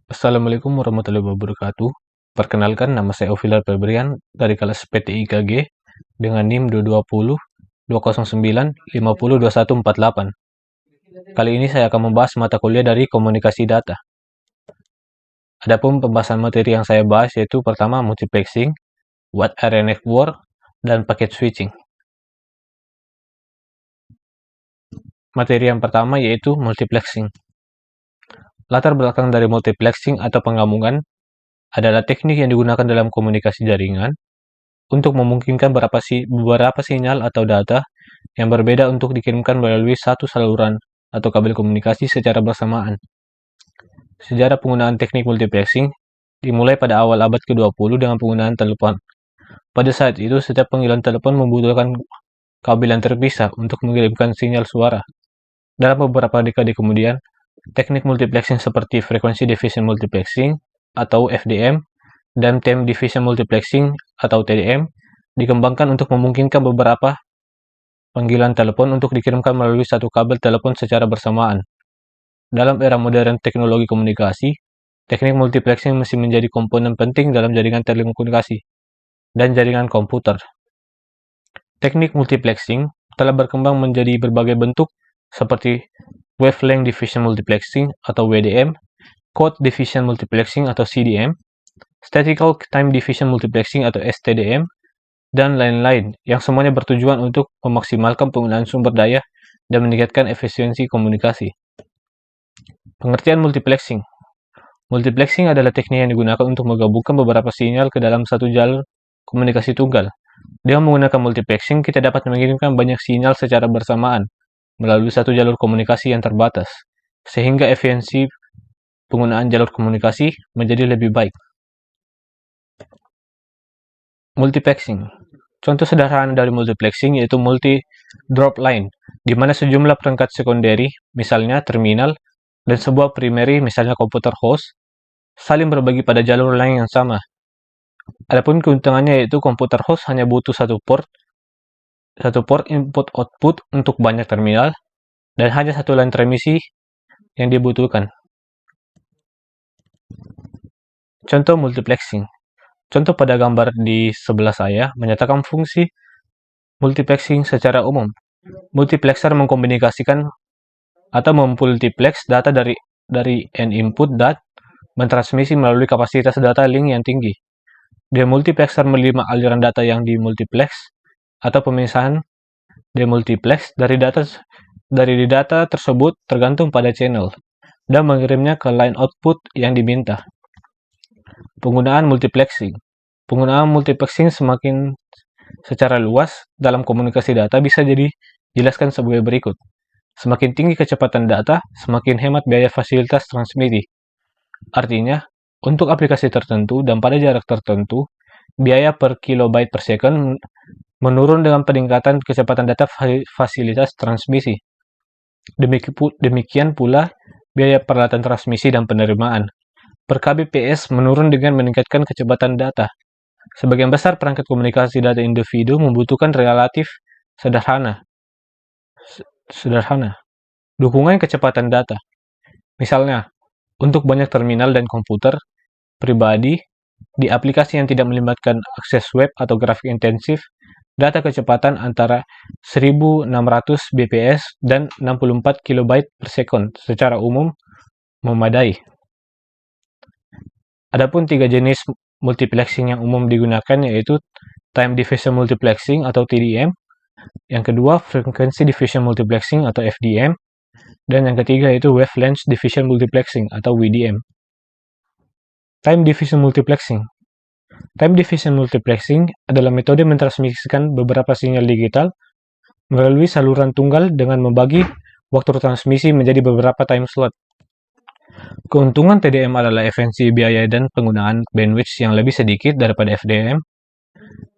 Assalamualaikum warahmatullahi wabarakatuh. Perkenalkan, nama saya Ovilar Febrian dari kelas PTIKG dengan NIM 220 209 50 2148. Kali ini saya akan membahas mata kuliah dari komunikasi data. Adapun pembahasan materi yang saya bahas yaitu pertama multiplexing, what are network, dan packet switching. Materi yang pertama yaitu multiplexing. Latar belakang dari multiplexing atau penggabungan adalah teknik yang digunakan dalam komunikasi jaringan untuk memungkinkan beberapa sinyal atau data yang berbeda untuk dikirimkan melalui satu saluran atau kabel komunikasi secara bersamaan. Sejarah penggunaan teknik multiplexing dimulai pada awal abad ke-20 dengan penggunaan telepon. Pada saat itu, setiap panggilan telepon membutuhkan kabel yang terpisah untuk mengirimkan sinyal suara. Dalam beberapa dekade kemudian, teknik multiplexing seperti frequency division multiplexing atau FDM dan time division multiplexing atau TDM dikembangkan untuk memungkinkan beberapa panggilan telepon untuk dikirimkan melalui satu kabel telepon secara bersamaan. Dalam era modern teknologi komunikasi, teknik multiplexing masih menjadi komponen penting dalam jaringan telekomunikasi dan jaringan komputer. Teknik multiplexing telah berkembang menjadi berbagai bentuk seperti wavelength division multiplexing atau WDM, code division multiplexing atau CDM, statistical time division multiplexing atau STDM, dan lain-lain yang semuanya bertujuan untuk memaksimalkan penggunaan sumber daya dan meningkatkan efisiensi komunikasi. Pengertian multiplexing. Multiplexing adalah teknik yang digunakan untuk menggabungkan beberapa sinyal ke dalam satu jalur komunikasi tunggal. Dengan menggunakan multiplexing, kita dapat mengirimkan banyak sinyal secara bersamaan melalui satu jalur komunikasi yang terbatas, sehingga efisiensi penggunaan jalur komunikasi menjadi lebih baik. Multiplexing. Contoh sederhana dari multiplexing yaitu multi-drop line, di mana sejumlah perangkat sekunderi, misalnya terminal, dan sebuah primary, misalnya komputer host, saling berbagi pada jalur line yang sama. Adapun keuntungannya yaitu komputer host hanya butuh satu port input-output untuk banyak terminal, dan hanya satu line transmisi yang dibutuhkan. Contoh multiplexing. Contoh pada gambar di sebelah saya menyatakan fungsi multiplexing secara umum. Multiplexer mengkomunikasikan atau memultiplex data dari n input dan mentransmisi melalui kapasitas data link yang tinggi. Demultiplexer menerima aliran data yang dimultiplex atau pemisahan demultiplex dari data tersebut tergantung pada channel dan mengirimnya ke line output yang diminta. Penggunaan multiplexing. Penggunaan multiplexing semakin secara luas dalam komunikasi data bisa dijelaskan sebagai berikut. Semakin tinggi kecepatan data, semakin hemat biaya fasilitas transmisi. Artinya, untuk aplikasi tertentu dan pada jarak tertentu, biaya per kilobyte per second menurun dengan peningkatan kecepatan data fasilitas transmisi. Demikian pula, biaya peralatan transmisi dan penerimaan per kbps menurun dengan meningkatkan kecepatan data. Sebagian besar perangkat komunikasi data individu membutuhkan relatif sederhana dukungan kecepatan data. Misalnya, untuk banyak terminal dan komputer pribadi, di aplikasi yang tidak melibatkan akses web atau grafik intensif, data kecepatan antara 1600 bps dan 64 kilobyte per second secara umum memadai. Adapun tiga jenis multiplexing yang umum digunakan yaitu time division multiplexing atau TDM, yang kedua frequency division multiplexing atau FDM, dan yang ketiga yaitu wavelength division multiplexing atau WDM. Time division multiplexing. Time division multiplexing adalah metode mentransmisikan beberapa sinyal digital melalui saluran tunggal dengan membagi waktu transmisi menjadi beberapa time slot. Keuntungan TDM adalah efisiensi biaya dan penggunaan bandwidth yang lebih sedikit daripada FDM.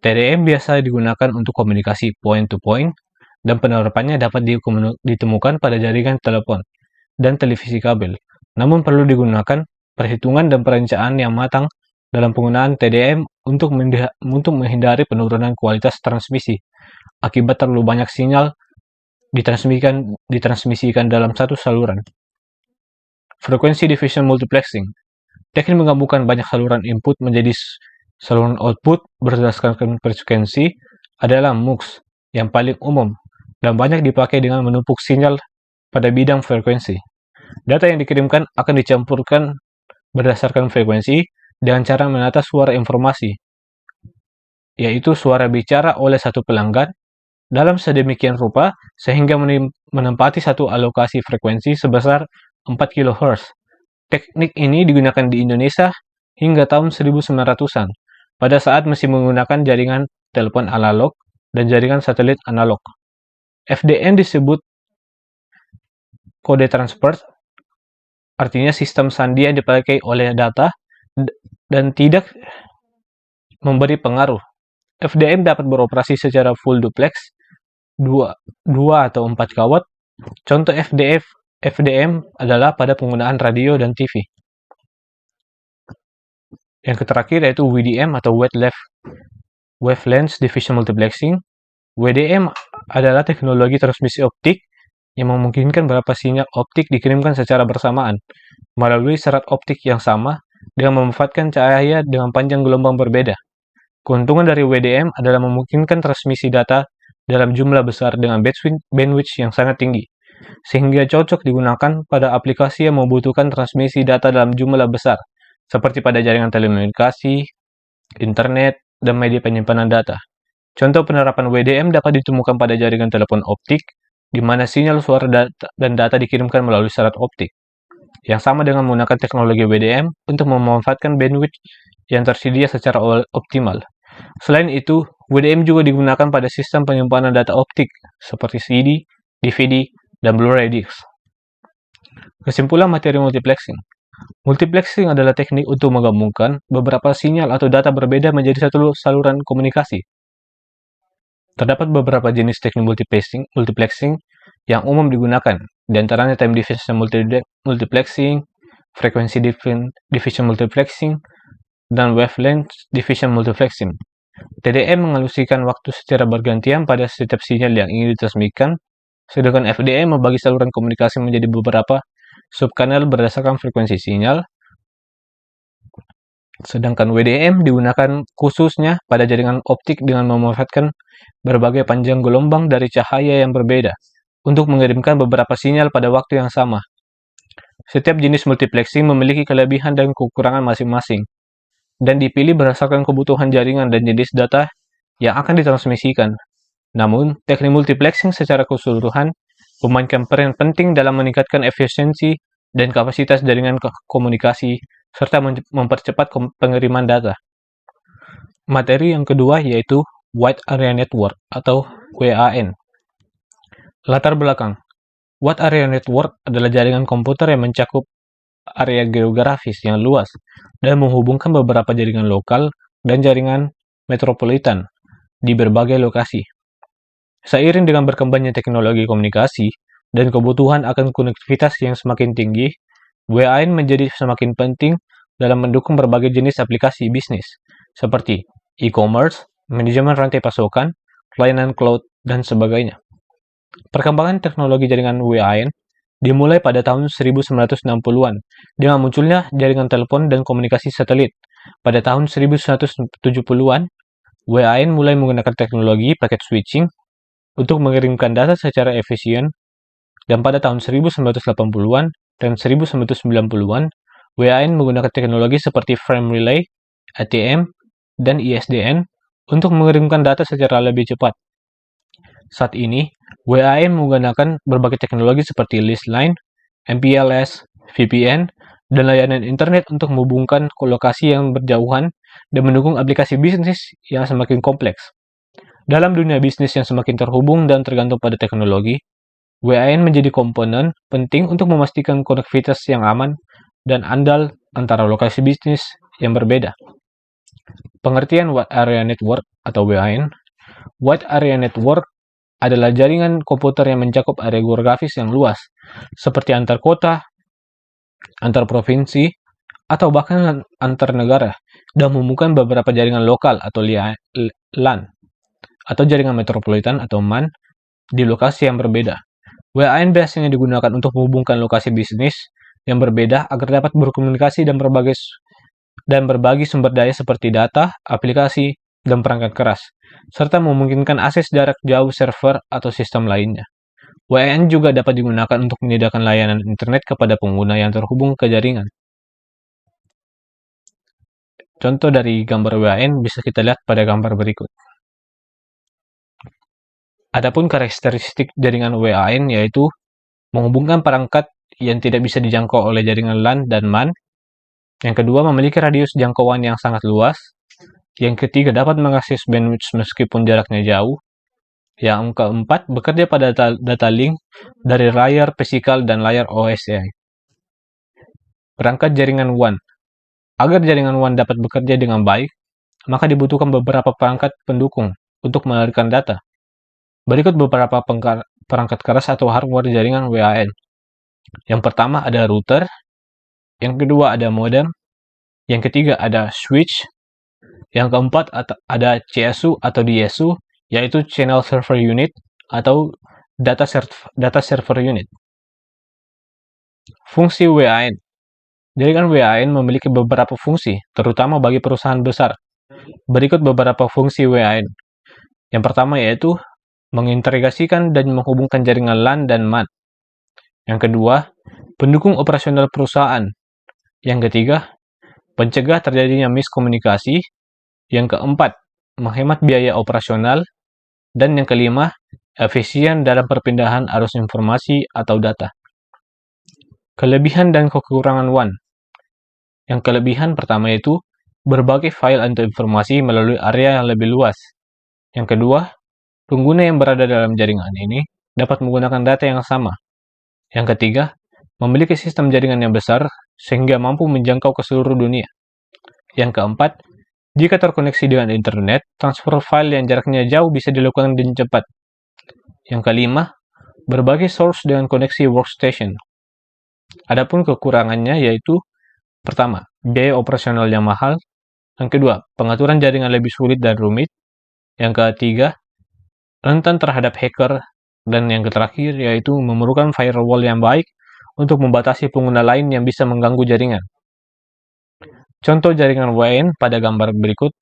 TDM biasa digunakan untuk komunikasi point-to-point, dan penerapannya dapat ditemukan pada jaringan telepon dan televisi kabel. Namun perlu digunakan perhitungan dan perencanaan yang matang dalam penggunaan TDM untuk menghindari penurunan kualitas transmisi akibat terlalu banyak sinyal ditransmisikan dalam satu saluran. Frequency Division Multiplexing. Teknik menggabungkan banyak saluran input menjadi saluran output berdasarkan frekuensi adalah MUX yang paling umum dan banyak dipakai dengan menumpuk sinyal pada bidang frekuensi. Data yang dikirimkan akan dicampurkan berdasarkan frekuensi dengan cara menata suara informasi, yaitu suara bicara oleh satu pelanggan, dalam sedemikian rupa sehingga menempati satu alokasi frekuensi sebesar 4 kHz. Teknik ini digunakan di Indonesia hingga tahun 1900-an, pada saat masih menggunakan jaringan telepon analog dan jaringan satelit analog. FDM disebut kode transfer, artinya sistem sandi yang dipakai oleh data dan tidak memberi pengaruh. FDM dapat beroperasi secara full duplex, 2 atau 4 kawat. Contoh FDM adalah pada penggunaan radio dan TV. Yang terakhir yaitu WDM atau Wavelength Division Multiplexing. WDM adalah teknologi transmisi optik yang memungkinkan beberapa sinyal optik dikirimkan secara bersamaan melalui serat optik yang sama dengan memanfaatkan cahaya dengan panjang gelombang berbeda. Keuntungan dari WDM adalah memungkinkan transmisi data dalam jumlah besar dengan bandwidth yang sangat tinggi, sehingga cocok digunakan pada aplikasi yang membutuhkan transmisi data dalam jumlah besar, seperti pada jaringan telekomunikasi, internet, dan media penyimpanan data. Contoh penerapan WDM dapat ditemukan pada jaringan telepon optik, di mana sinyal suara dan data dikirimkan melalui serat optik, yang sama dengan menggunakan teknologi WDM untuk memanfaatkan bandwidth yang tersedia secara optimal. Selain itu, WDM juga digunakan pada sistem penyimpanan data optik seperti CD, DVD, dan Blu-ray disc. Kesimpulan materi multiplexing. Multiplexing adalah teknik untuk menggabungkan beberapa sinyal atau data berbeda menjadi satu saluran komunikasi. Terdapat beberapa jenis teknik multiplexing yang umum digunakan, di antaranya time division multiplexing, frequency division multiplexing, dan wavelength division multiplexing. TDM mengalusikan waktu secara bergantian pada setiap sinyal yang ingin ditransmisikan, sedangkan FDM membagi saluran komunikasi menjadi beberapa subkanal berdasarkan frekuensi sinyal. Sedangkan WDM digunakan khususnya pada jaringan optik dengan memanfaatkan berbagai panjang gelombang dari cahaya yang berbeda untuk mengirimkan beberapa sinyal pada waktu yang sama. Setiap jenis multiplexing memiliki kelebihan dan kekurangan masing-masing, dan dipilih berdasarkan kebutuhan jaringan dan jenis data yang akan ditransmisikan. Namun, teknik multiplexing secara keseluruhan memainkan peran penting dalam meningkatkan efisiensi dan kapasitas jaringan komunikasi, serta mempercepat pengiriman data. Materi yang kedua yaitu Wide Area Network atau WAN. Latar belakang. Wide Area Network adalah jaringan komputer yang mencakup area geografis yang luas dan menghubungkan beberapa jaringan lokal dan jaringan metropolitan di berbagai lokasi. Seiring dengan berkembangnya teknologi komunikasi dan kebutuhan akan konektivitas yang semakin tinggi, WAN menjadi semakin penting dalam mendukung berbagai jenis aplikasi bisnis, seperti e-commerce, manajemen rantai pasokan, pelayanan cloud, dan sebagainya. Perkembangan teknologi jaringan WAN dimulai pada tahun 1960-an dengan munculnya jaringan telepon dan komunikasi satelit. Pada tahun 1970-an, WAN mulai menggunakan teknologi packet switching untuk mengirimkan data secara efisien, dan pada tahun 1980-an dan 1990-an, WAN menggunakan teknologi seperti frame relay, ATM, dan ISDN untuk mengirimkan data secara lebih cepat. Saat ini, WAN menggunakan berbagai teknologi seperti leased line, MPLS, VPN, dan layanan internet untuk menghubungkan lokasi yang berjauhan dan mendukung aplikasi bisnis yang semakin kompleks. Dalam dunia bisnis yang semakin terhubung dan tergantung pada teknologi, WAN menjadi komponen penting untuk memastikan konektivitas yang aman dan andal antara lokasi bisnis yang berbeda. Pengertian Wide Area Network atau WAN. Wide Area Network adalah jaringan komputer yang mencakup area geografis yang luas, seperti antar kota, antar provinsi, atau bahkan antar negara, dan menghubungkan beberapa jaringan lokal atau LAN, atau jaringan metropolitan atau MAN, di lokasi yang berbeda. WAN biasanya digunakan untuk menghubungkan lokasi bisnis yang berbeda agar dapat berkomunikasi dan berbagi sumber daya seperti data, aplikasi, dan perangkat keras, serta memungkinkan akses jarak jauh server atau sistem lainnya. WAN juga dapat digunakan untuk menyediakan layanan internet kepada pengguna yang terhubung ke jaringan. Contoh dari gambar WAN bisa kita lihat pada gambar berikut. Adapun karakteristik jaringan WAN yaitu menghubungkan perangkat yang tidak bisa dijangkau oleh jaringan LAN dan MAN. Yang kedua, memiliki radius jangkauan yang sangat luas. Yang ketiga, dapat mengakses bandwidth meskipun jaraknya jauh. Yang keempat, bekerja pada data link dari layar fisikal dan layar OSI. Perangkat jaringan WAN. Agar jaringan WAN dapat bekerja dengan baik, maka dibutuhkan beberapa perangkat pendukung untuk mengalirkan data. Berikut beberapa perangkat keras atau hardware jaringan WAN. Yang pertama ada router, yang kedua ada modem, yang ketiga ada switch, yang keempat ada CSU atau DSU, yaitu Channel Server Unit atau Data Server Unit. Fungsi WAN. Jaringan WAN memiliki beberapa fungsi, terutama bagi perusahaan besar. Berikut beberapa fungsi WAN. Yang pertama yaitu mengintegrasikan dan menghubungkan jaringan LAN dan MAN. Yang kedua, pendukung operasional perusahaan. Yang ketiga, pencegah terjadinya miskomunikasi. Yang keempat, menghemat biaya operasional. Dan yang kelima, efisien dalam perpindahan arus informasi atau data. Kelebihan dan kekurangan WAN. Yang kelebihan pertama yaitu berbagai file atau informasi melalui area yang lebih luas. Yang kedua, pengguna yang berada dalam jaringan ini dapat menggunakan data yang sama. Yang ketiga, memiliki sistem jaringan yang besar sehingga mampu menjangkau ke seluruh dunia. Yang keempat, jika terkoneksi dengan internet, transfer file yang jaraknya jauh bisa dilakukan dengan cepat. Yang kelima, berbagai source dengan koneksi workstation. Adapun kekurangannya yaitu pertama, biaya operasional yang mahal. Yang kedua, pengaturan jaringan lebih sulit dan rumit. Yang ketiga, rentan terhadap hacker, dan yang terakhir yaitu memerlukan firewall yang baik untuk membatasi pengguna lain yang bisa mengganggu jaringan. Contoh jaringan WAN pada gambar berikut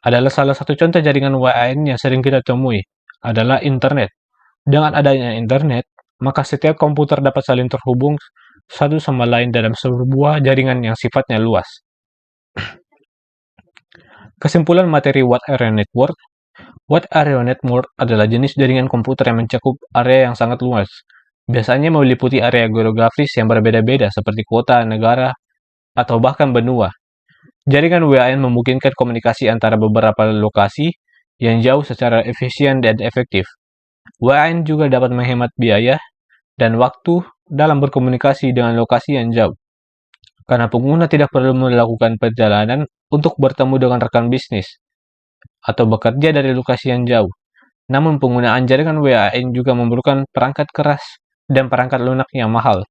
adalah salah satu contoh jaringan WAN yang sering kita temui adalah internet. Dengan adanya internet, maka setiap komputer dapat saling terhubung satu sama lain dalam sebuah jaringan yang sifatnya luas. Kesimpulan materi Wide Area Network. Wide Area Network adalah jenis jaringan komputer yang mencakup area yang sangat luas. Biasanya meliputi area geografis yang berbeda-beda seperti kota, negara, atau bahkan benua. Jaringan WAN memungkinkan komunikasi antara beberapa lokasi yang jauh secara efisien dan efektif. WAN juga dapat menghemat biaya dan waktu dalam berkomunikasi dengan lokasi yang jauh, karena pengguna tidak perlu melakukan perjalanan untuk bertemu dengan rekan bisnis atau bekerja dari lokasi yang jauh. Namun penggunaan jaringan WAN juga memerlukan perangkat keras dan perangkat lunak yang mahal,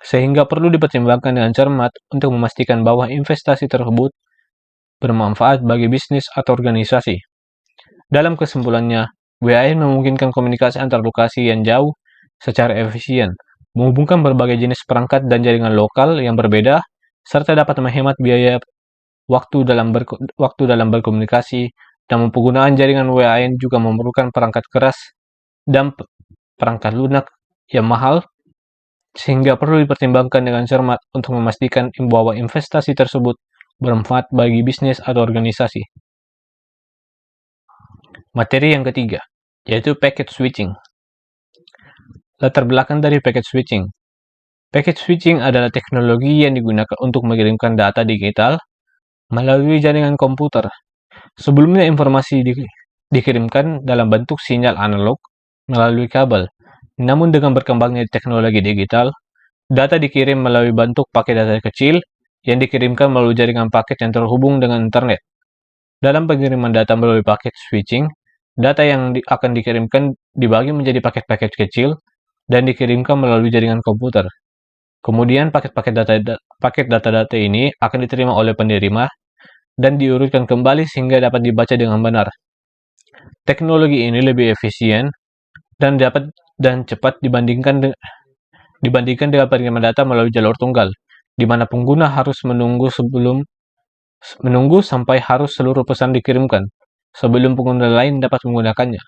sehingga perlu dipertimbangkan dengan cermat untuk memastikan bahwa investasi tersebut bermanfaat bagi bisnis atau organisasi. Dalam kesimpulannya, WAN memungkinkan komunikasi antar lokasi yang jauh secara efisien, menghubungkan berbagai jenis perangkat dan jaringan lokal yang berbeda, serta dapat menghemat biaya waktu dalam berkomunikasi, dan penggunaan jaringan WAN juga memerlukan perangkat keras dan perangkat lunak yang mahal, sehingga perlu dipertimbangkan dengan cermat untuk memastikan bahwa investasi tersebut bermanfaat bagi bisnis atau organisasi. Materi yang ketiga, yaitu packet switching. Latar belakang dari packet switching. Packet switching adalah teknologi yang digunakan untuk mengirimkan data digital melalui jaringan komputer. Sebelumnya informasi dikirimkan dalam bentuk sinyal analog melalui kabel. Namun dengan berkembangnya teknologi digital, data dikirim melalui bentuk paket data kecil yang dikirimkan melalui jaringan paket yang terhubung dengan internet. Dalam pengiriman data melalui paket switching, data yang akan dikirimkan dibagi menjadi paket-paket kecil dan dikirimkan melalui jaringan komputer. Kemudian paket data ini akan diterima oleh penerima dan diurutkan kembali sehingga dapat dibaca dengan benar. Teknologi ini lebih efisien dan cepat dibandingkan dibandingkan dengan pengiriman data melalui jalur tunggal, di mana pengguna harus menunggu sampai harus seluruh pesan dikirimkan sebelum pengguna lain dapat menggunakannya.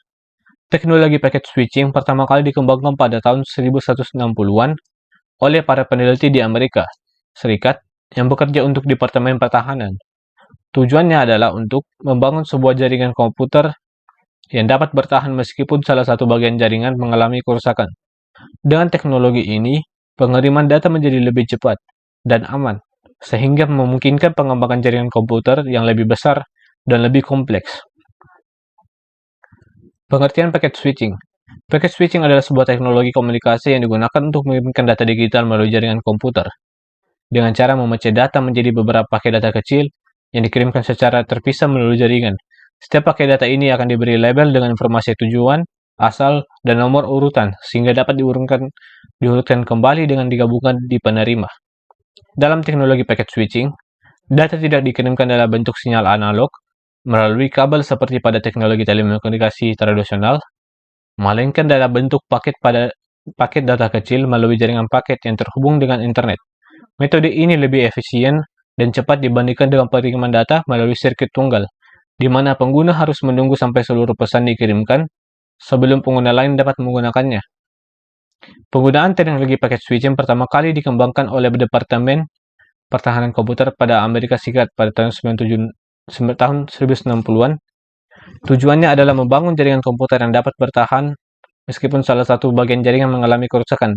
Teknologi paket switching pertama kali dikembangkan pada tahun 1160-an oleh para peneliti di Amerika Serikat yang bekerja untuk Departemen Pertahanan. Tujuannya adalah untuk membangun sebuah jaringan komputer yang dapat bertahan meskipun salah satu bagian jaringan mengalami kerusakan. Dengan teknologi ini, pengiriman data menjadi lebih cepat dan aman, sehingga memungkinkan pengembangan jaringan komputer yang lebih besar dan lebih kompleks. Pengertian paket switching. Paket switching adalah sebuah teknologi komunikasi yang digunakan untuk mengirimkan data digital melalui jaringan komputer, dengan cara memecah data menjadi beberapa paket data kecil yang dikirimkan secara terpisah melalui jaringan. Setiap paket data ini akan diberi label dengan informasi tujuan, asal, dan nomor urutan, sehingga dapat diurutkan kembali dengan digabungkan di penerima. Dalam teknologi paket switching, data tidak dikirimkan dalam bentuk sinyal analog melalui kabel seperti pada teknologi telekomunikasi tradisional, melainkan dalam bentuk paket data kecil melalui jaringan paket yang terhubung dengan internet. Metode ini lebih efisien dan cepat dibandingkan dengan pengiriman data melalui sirkuit tunggal, di mana pengguna harus menunggu sampai seluruh pesan dikirimkan sebelum pengguna lain dapat menggunakannya. Penggunaan teknologi paket switching pertama kali dikembangkan oleh Departemen Pertahanan Komputer pada Amerika Serikat pada tahun 1960-an. Tujuannya adalah membangun jaringan komputer yang dapat bertahan meskipun salah satu bagian jaringan mengalami kerusakan.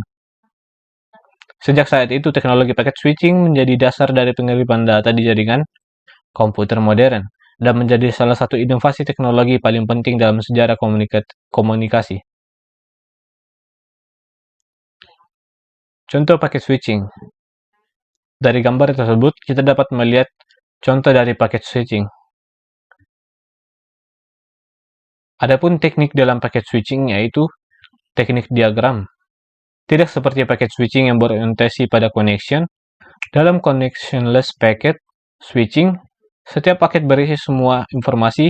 Sejak saat itu, teknologi paket switching menjadi dasar dari pengiriman data di jaringan komputer modern dan menjadi salah satu inovasi teknologi paling penting dalam sejarah komunikasi. Contoh paket switching. Dari gambar tersebut, kita dapat melihat contoh dari paket switching. Adapun teknik dalam paket switching yaitu teknik diagram. Tidak seperti paket switching yang berorientasi pada connection. Dalam connectionless packet switching, setiap paket berisi semua informasi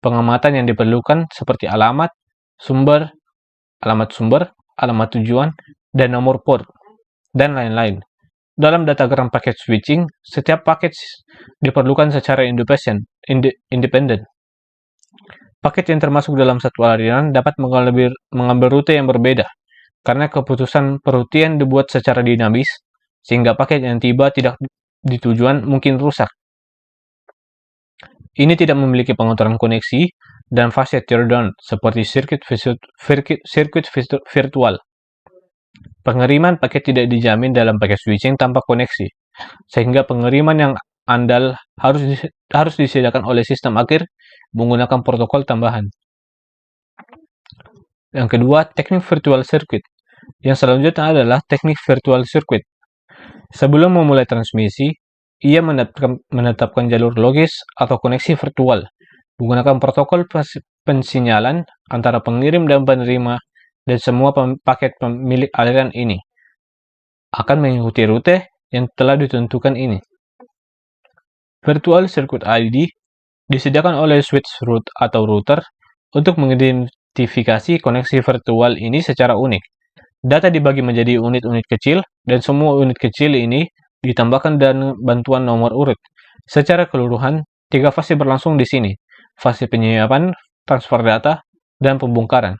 pengamatan yang diperlukan seperti alamat sumber, alamat tujuan, dan nomor port, dan lain-lain. Dalam datagram paket switching, setiap paket diperlukan secara independen. Paket yang termasuk dalam satu aliran dapat mengambil rute yang berbeda, karena keputusan perutian dibuat secara dinamis, sehingga paket yang tiba tidak di tujuan mungkin rusak. Ini tidak memiliki pengaturan koneksi dan fase teardown seperti sirkuit virtual. Pengiriman paket tidak dijamin dalam paket switching tanpa koneksi, sehingga pengiriman yang andal harus disediakan oleh sistem akhir menggunakan protokol tambahan. Yang kedua, teknik virtual circuit. Yang selanjutnya adalah teknik virtual circuit. Sebelum memulai transmisi, ia menetapkan jalur logis atau koneksi virtual menggunakan protokol pensinyalan antara pengirim dan penerima, dan semua paket pemilik aliran ini akan mengikuti rute yang telah ditentukan ini. Virtual Circuit ID disediakan oleh switch root atau router untuk mengidentifikasi koneksi virtual ini secara unik. Data dibagi menjadi unit-unit kecil, dan semua unit kecil ini ditambahkan dengan bantuan nomor urut. Secara keseluruhan, 3 fase berlangsung di sini: fase penyiapan, transfer data, dan pembongkaran.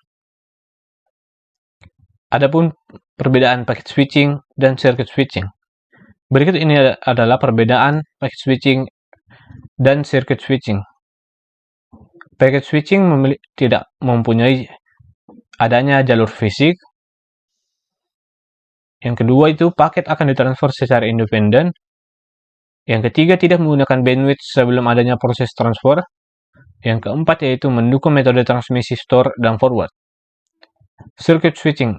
Adapun perbedaan paket switching dan circuit switching. Berikut ini adalah perbedaan paket switching dan circuit switching. Paket switching tidak mempunyai adanya jalur fisik. Yang kedua itu paket akan ditransfer secara independen. Yang ketiga tidak menggunakan bandwidth sebelum adanya proses transfer. Yang keempat yaitu mendukung metode transmisi store dan forward. Circuit switching.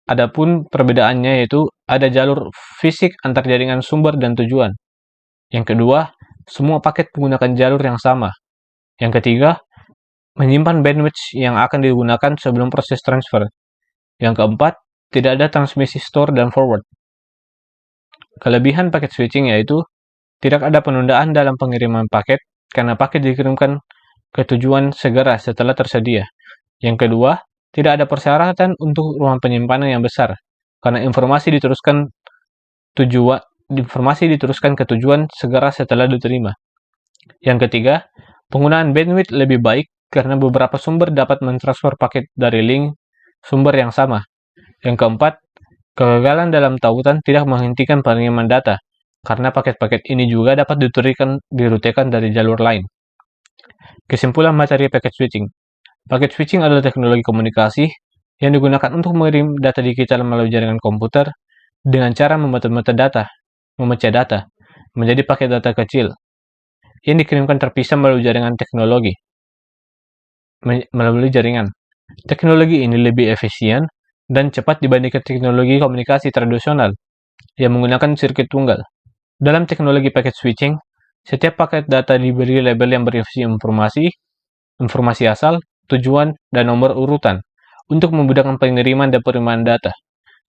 Adapun perbedaannya yaitu ada jalur fisik antar jaringan sumber dan tujuan. Yang kedua, semua paket menggunakan jalur yang sama. Yang ketiga, menyimpan bandwidth yang akan digunakan sebelum proses transfer. Yang keempat, tidak ada transmisi store dan forward. Kelebihan paket switching yaitu tidak ada penundaan dalam pengiriman paket karena paket dikirimkan ke tujuan segera setelah tersedia. Yang kedua, tidak ada persyaratan untuk ruang penyimpanan yang besar karena informasi diteruskan ke tujuan segera setelah diterima. Yang ketiga, penggunaan bandwidth lebih baik karena beberapa sumber dapat mentransfer paket dari link sumber yang sama. Yang keempat, kegagalan dalam tautan tidak menghentikan pengiriman data, karena paket-paket ini juga dapat dirutekan dari jalur lain. Kesimpulan materi packet switching. Packet switching adalah teknologi komunikasi yang digunakan untuk mengirim data digital melalui jaringan komputer dengan cara memecah data menjadi paket data kecil yang dikirimkan terpisah melalui jaringan. Teknologi ini lebih efisien dan cepat dibandingkan teknologi komunikasi tradisional yang menggunakan sirkuit tunggal. Dalam teknologi packet switching, setiap paket data diberi label yang berisi informasi asal, tujuan, dan nomor urutan untuk memudahkan pengiriman dan penerimaan data.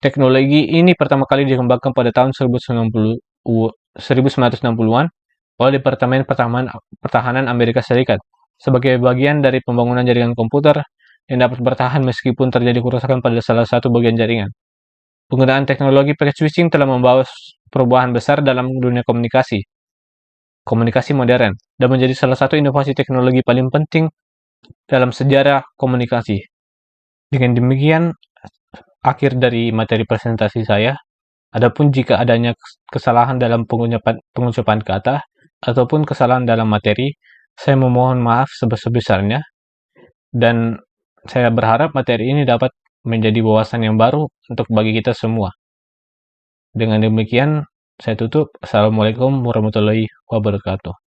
Teknologi ini pertama kali dikembangkan pada tahun 1960-an oleh Departemen Pertahanan Amerika Serikat sebagai bagian dari pembangunan jaringan komputer yang dapat bertahan meskipun terjadi kerusakan pada salah satu bagian jaringan. Penggunaan teknologi packet switching telah membawa perubahan besar dalam dunia komunikasi modern, dan menjadi salah satu inovasi teknologi paling penting dalam sejarah komunikasi. Dengan demikian, akhir dari materi presentasi saya. Adapun jika adanya kesalahan dalam pengucapan kata ataupun kesalahan dalam materi, saya memohon maaf sebesar-besarnya, dan saya berharap materi ini dapat menjadi wawasan yang baru untuk bagi kita semua. Dengan demikian, saya tutup. Assalamualaikum warahmatullahi wabarakatuh.